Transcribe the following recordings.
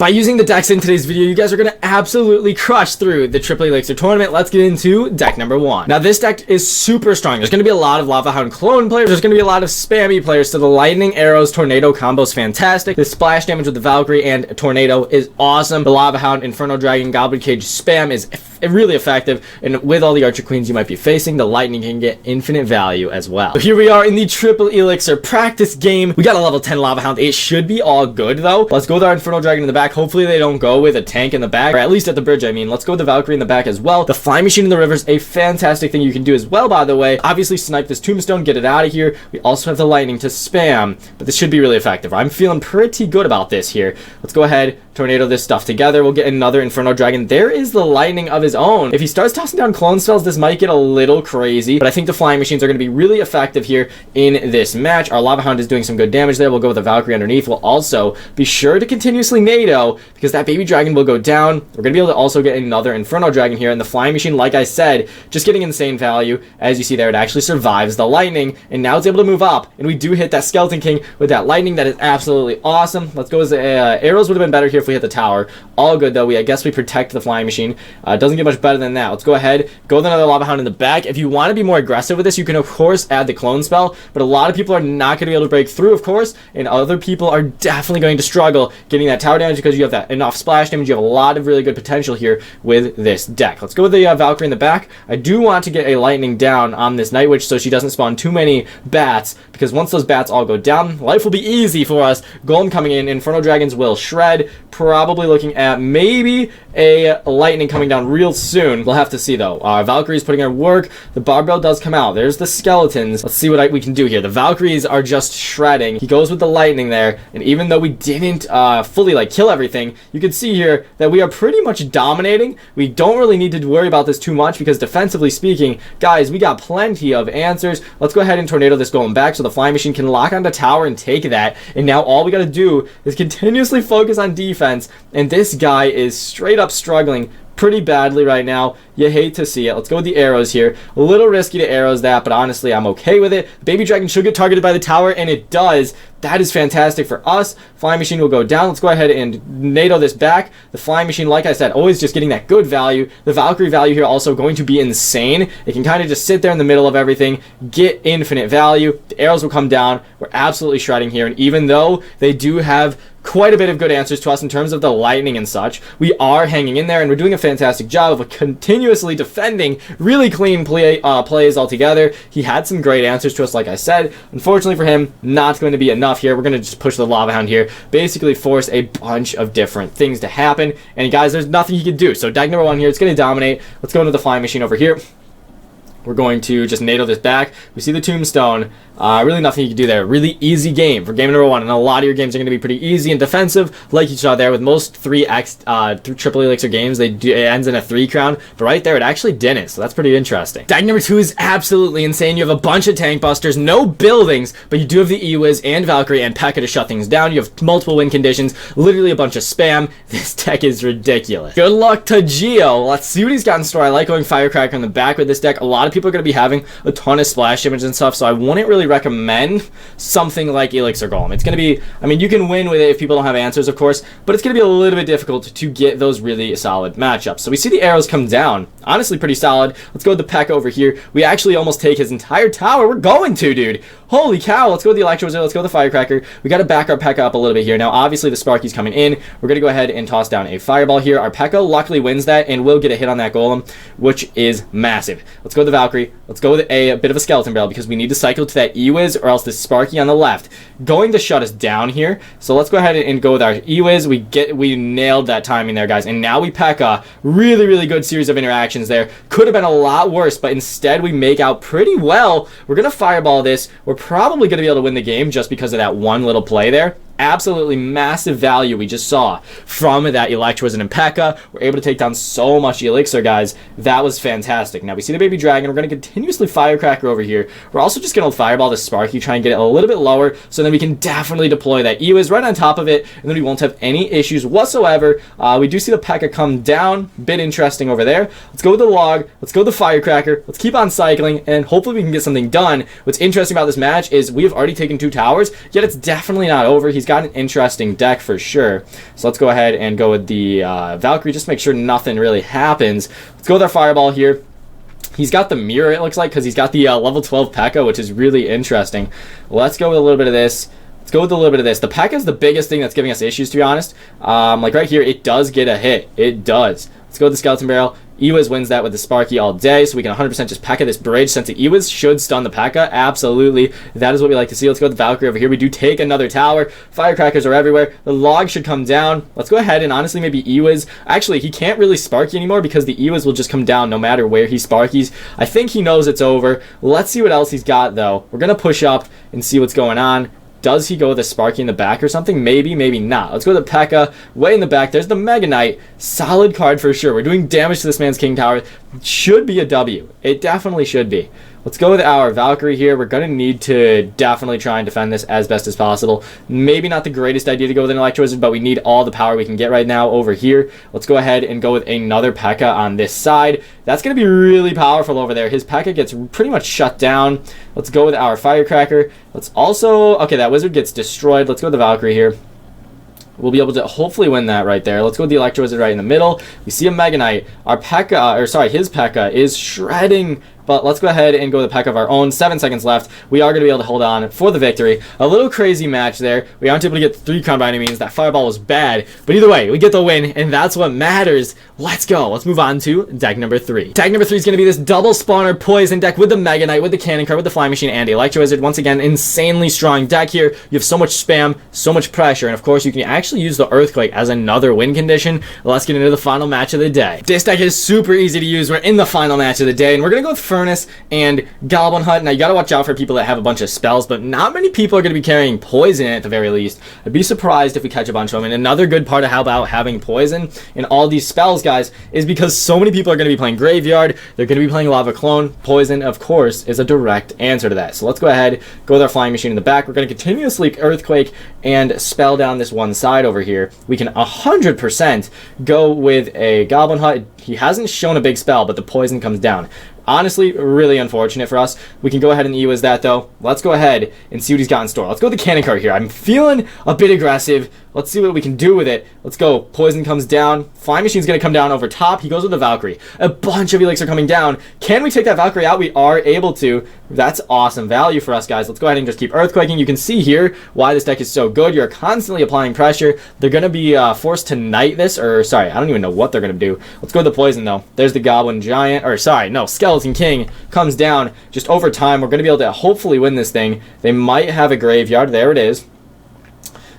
By using the decks in today's video, you guys are going to absolutely crush through the Triple Elixir tournament. Let's get into deck number 1. Now, this deck is super strong. There's going to be a lot of Lava Hound clone players. There's going to be a lot of spammy players. So the Lightning, Arrows, Tornado combo is fantastic. The splash damage with the Valkyrie and Tornado is awesome. The Lava Hound, Inferno Dragon, Goblin Cage spam is really effective. And with all the Archer Queens you might be facing, the Lightning can get infinite value as well. So here we are in the Triple Elixir practice game. We got a level 10 Lava Hound. It should be all good, though. Let's go with our Inferno Dragon in the back. Hopefully they don't go with a tank in the back, or at least at the bridge, I mean. Let's go with the Valkyrie in the back as well. The Flying Machine in the river is a fantastic thing you can do as well, by the way. Obviously, snipe this Tombstone, get it out of here. We also have the Lightning to spam, but this should be really effective. I'm feeling pretty good about this here. Let's go ahead, Tornado this stuff together. We'll get another Inferno Dragon. There is the Lightning of his own. If he starts tossing down clone spells, this might get a little crazy, but I think the Flying Machines are going to be really effective here in this match. Our Lava Hound is doing some good damage there. We'll go with the Valkyrie underneath. We'll also be sure to continuously NATO, because that baby dragon will go down. We're going to be able to also get another Inferno Dragon here, and the Flying Machine, like I said, just getting insane value. As you see there, it actually survives the Lightning, and now it's able to move up, and we do hit that Skeleton King with that Lightning. That is absolutely awesome. Let's go as arrows would have been better here if we hit the tower. All good, though. I guess we protect the Flying Machine. Doesn't get much better than that. Let's go ahead, go with another Lava Hound in the back. If you want to be more aggressive with this, you can, of course, add the clone spell, but a lot of people are not going to be able to break through, of course, and other people are definitely going to struggle getting that tower damage because you have that enough splash damage. You have a lot of really good potential here with this deck. Let's go with the Valkyrie in the back. I do want to get a Lightning down on this Night Witch so she doesn't spawn too many bats, because once those bats all go down, life will be easy for us. Golem coming in, Inferno Dragons will shred, probably looking at maybe a Lightning coming down real soon. We'll have to see, though. Valkyrie's putting her work. The barbell does come out. There's the skeletons. Let's see what we can do here. The Valkyries are just shredding. He goes with the Lightning there, and even though we didn't fully kill everything, you can see here that we are pretty much dominating. We don't really need to worry about this too much, because defensively speaking, guys, we got plenty of answers. Let's go ahead and Tornado this Golem back so the Flying Machine can lock onto tower and take that, and now all we gotta do is continuously focus on defense, and this guy is straight up struggling pretty badly right now. You hate to see it. Let's go with the arrows here. A little risky to arrows that, but honestly, I'm okay with it. Baby Dragon should get targeted by the tower, and it does. That is fantastic for us. Flying Machine will go down. Let's go ahead and NATO this back. The Flying Machine, like I said, always just getting that good value. The Valkyrie value here also going to be insane. It can kind of just sit there in the middle of everything, get infinite value. The arrows will come down. We're absolutely shredding here, and even though they do have quite a bit of good answers to us in terms of the Lightning and such, we are hanging in there, and we're doing a fantastic job of continuously defending. Really clean plays altogether. He had some great answers to us, like I said. Unfortunately for him, not going to be enough here. We're going to just push the Lava Hound here, basically force a bunch of different things to happen, and guys, there's nothing he can do. So deck number 1 here, it's going to dominate. Let's go into the Flying Machine over here. We're going to just NATO this back. We see the Tombstone. Really nothing you can do there. Really easy game for game number 1. And a lot of your games are going to be pretty easy and defensive, like you saw there. With most 3x Triple Elixir games, it ends in a 3 crown. But right there, it actually didn't. So that's pretty interesting. Deck number 2 is absolutely insane. You have a bunch of tank busters, no buildings, but you do have the Ewiz and Valkyrie and Pekka to shut things down. You have multiple win conditions, literally a bunch of spam. This deck is ridiculous. Good luck to Geo. Let's see what he's got in store. I like going Firecracker in the back with this deck. A lot of people are going to be having a ton of splash damage and stuff, so I wouldn't really recommend something like Elixir Golem. It's going to be, I mean, you can win with it if people don't have answers, of course, but it's going to be a little bit difficult to get those really solid matchups. So we see the arrows come down. Honestly, pretty solid. Let's go with the Pekka over here. We actually almost take his entire tower. We're going to, dude. Holy cow. Let's go with the Electro. Let's go with the Firecracker. We got to back our Pekka up a little bit here. Now, obviously, the Sparky's coming in. We're going to go ahead and toss down a Fireball here. Our Pekka luckily wins that and will get a hit on that Golem, which is massive. Let's go with the Valkyrie. Let's go with a bit of a Skeleton Barrel, because we need to cycle to that Ewiz or else the Sparky on the left going to shut us down here. So let's go ahead and go with our Ewiz. We nailed that timing there, guys. And now we Pekka. Really, really good series of interactions there. Could have been a lot worse, but instead we make out pretty well. We're going to Fireball this. We're probably going to be able to win the game just because of that one little play there. Absolutely massive value we just saw from that Electrism and Pekka. We're able to take down so much Elixir, guys. That was fantastic. Now we see the Baby Dragon. We're going to continuously Firecracker over here. We're also just going to Fireball the Sparky, try and get it a little bit lower, so then we can definitely deploy that Ewiz right on top of it, and then we won't have any issues whatsoever. We do see the Pekka come down. Bit interesting over there. Let's go with the Log. Let's go with the Firecracker. Let's keep on cycling, and hopefully we can get something done. What's interesting about this match is we have already taken 2 towers, yet it's definitely not over. He's got an interesting deck for sure. So let's go ahead and go with the Valkyrie, just to make sure nothing really happens. Let's go with our Fireball here. He's got the mirror, it looks like, because he's got the level 12 Pekka, which is really interesting. Let's go with a little bit of this. Let's go with a little bit of this. The Pekka is the biggest thing that's giving us issues, to be honest. Like right here, it does get a hit. It does. Let's go with the Skeleton Barrel. Ewiz wins that with the Sparky all day, so we can 100% just Pekka this bridge since the Ewiz should stun the Pekka. Absolutely. That is what we like to see. Let's go with the Valkyrie over here. We do take another tower. Firecrackers are everywhere. The log should come down. Let's go ahead and honestly maybe Ewiz. Actually, he can't really Sparky anymore because the Ewiz will just come down no matter where he Sparkies. I think he knows it's over. Let's see what else he's got, though. We're going to push up and see what's going on. Does he go with a Sparky in the back or something? Maybe, maybe not. Let's go with the Pekka. Way in the back. There's the Mega Knight. Solid card for sure. We're doing damage to this man's King Tower. Should be a W. It definitely should be. Let's go with our Valkyrie here. We're going to need to definitely try and defend this as best as possible. Maybe not the greatest idea to go with an Electro Wizard, but we need all the power we can get right now over here. Let's go ahead and go with another Pekka on this side. That's going to be really powerful over there. His Pekka gets pretty much shut down. Let's go with our Firecracker. Let's also... Okay, that Wizard gets destroyed. Let's go with the Valkyrie here. We'll be able to hopefully win that right there. Let's go with the Electro Wizard right in the middle. We see a Mega Knight. Our Pekka, or sorry, his Pekka is shredding. But let's go ahead and go with a Pekka of our own. 7 seconds left. We are going to be able to hold on for the victory. A little crazy match there. We aren't able to get 3 crown by any means. That Fireball was bad. But either way, we get the win, and that's what matters. Let's go. Let's move on to deck number 3. Deck number 3 is going to be this double spawner poison deck with the Mega Knight, with the Cannon Card, with the Flying Machine, and the Electro Wizard. Once again, insanely strong deck here. You have so much spam, so much pressure, and of course, you can actually use the Earthquake as another win condition. Let's get into the final match of the day. This deck is super easy to use. We're in the final match of the day, and we're going to go with Furnace and Goblin Hunt. Now, you got to watch out for people that have a bunch of spells, but not many people are going to be carrying poison at the very least. I'd be surprised if we catch a bunch of them. And another good part of how about having poison in all these spells, guys, is because so many people are going to be playing Graveyard. They're going to be playing Lava Clone. Poison, of course, is a direct answer to that. So let's go ahead, go with our Flying Machine in the back. We're going to continuously Earthquake and spell down this one side over here. We can 100% go with a Goblin Hunt. He hasn't shown a big spell, but the poison comes down. Honestly, really unfortunate for us. We can go ahead and Ewiz that, though. Let's go ahead and see what he's got in store. Let's go with the Cannon Card here. I'm feeling a bit aggressive. Let's see what we can do with it. Let's go. Poison comes down. Flying Machine's going to come down over top. He goes with the Valkyrie. A bunch of Elixir coming down. Can we take that Valkyrie out? We are able to. That's awesome value for us, guys. Let's go ahead and just keep Earthquaking. You can see here why this deck is so good. You're constantly applying pressure. They're going to be forced to Knight this, or sorry, I don't even know what they're going to do. Let's go with the Poison, though. There's the Goblin Giant, or sorry, no, Skeleton King comes down. Just over time, we're going to be able to hopefully win this thing. They might have a Graveyard. There it is.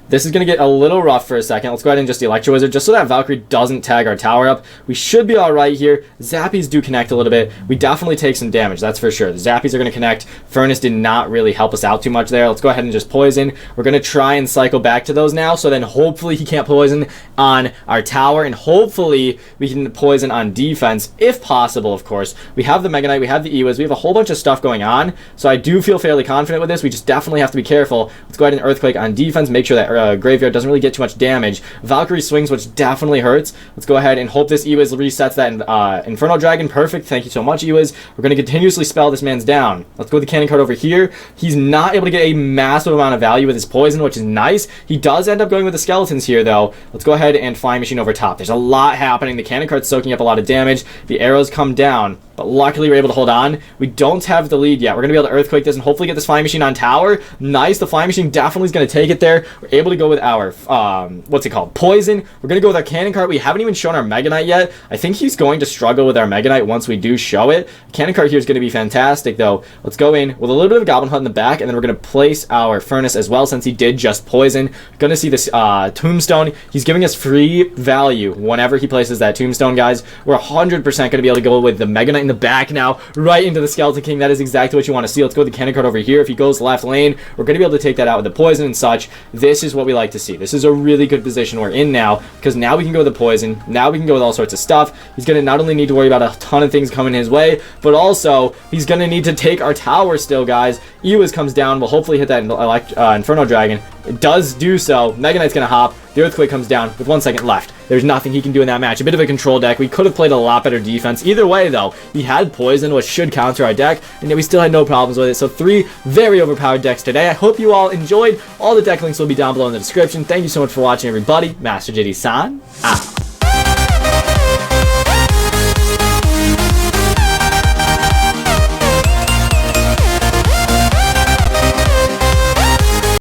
This is going to get a little rough for a second. Let's go ahead and just the Electro Wizard, just so that Valkyrie doesn't tag our tower up. We should be alright here. Zappies do connect a little bit. We definitely take some damage, that's for sure. The Zappies are going to connect. Furnace did not really help us out too much there. Let's go ahead and just Poison. We're going to try and cycle back to those now, so then hopefully he can't Poison on our tower, and hopefully we can Poison on defense, if possible, of course. We have the Mega Knight, we have the Ewiz, we have a whole bunch of stuff going on, so I do feel fairly confident with this. We just definitely have to be careful. Let's go ahead and Earthquake on defense, make sure that Graveyard doesn't really get too much damage. Valkyrie swings, which definitely hurts. Let's go ahead and hope this Ewiz resets that Inferno Dragon. Perfect. Thank you so much, Ewiz. We're going to continuously spell this man's down. Let's go with the Cannon Card over here. He's not able to get a massive amount of value with his Poison, which is nice. He does end up going with the Skeletons here, though. Let's go ahead and Flying Machine over top. There's a lot happening. The Cannon Card's soaking up a lot of damage. The arrows come down, but luckily we're able to hold on. We don't have the lead yet. We're going to be able to Earthquake this and hopefully get this Flying Machine on tower. Nice. The Flying Machine definitely is going to take it there. We're able to go with our, what's it called? Poison. We're going to go with our Cannon Card. We haven't even shown our Mega Knight yet. I think he's going to struggle with our Mega Knight once we do show it. Cannon Card here is going to be fantastic, though. Let's go in with a little bit of Goblin Hunt in the back, and then we're going to place our Furnace as well since he did just Poison. Going to see this Tombstone. He's giving us free value whenever he places that Tombstone, guys. We're 100% going to be able to go with the Mega Knight in the back now, right into the Skeleton King. That is exactly what you want to see. Let's go with the Cannon Card over here. If he goes left lane, we're going to be able to take that out with the Poison and such. This is what we like to see. This is a really good position we're in now, because now we can go with the Poison. Now we can go with all sorts of stuff. He's going to not only need to worry about a ton of things coming his way, but also he's going to need to take our tower still, guys. Ewiz comes down. We'll hopefully hit that Inferno Dragon. It does do so. Mega Knight's going to hop. The Earthquake comes down with 1 second left. There's nothing he can do in that match. A bit of a control deck. We could have played a lot better defense. Either way, though, he had Poison, which should counter our deck, and yet we still had no problems with it. So 3 very overpowered decks today. I hope you all enjoyed. All the deck links will be down below in the description. Thank you so much for watching, everybody. Master JD-san, out.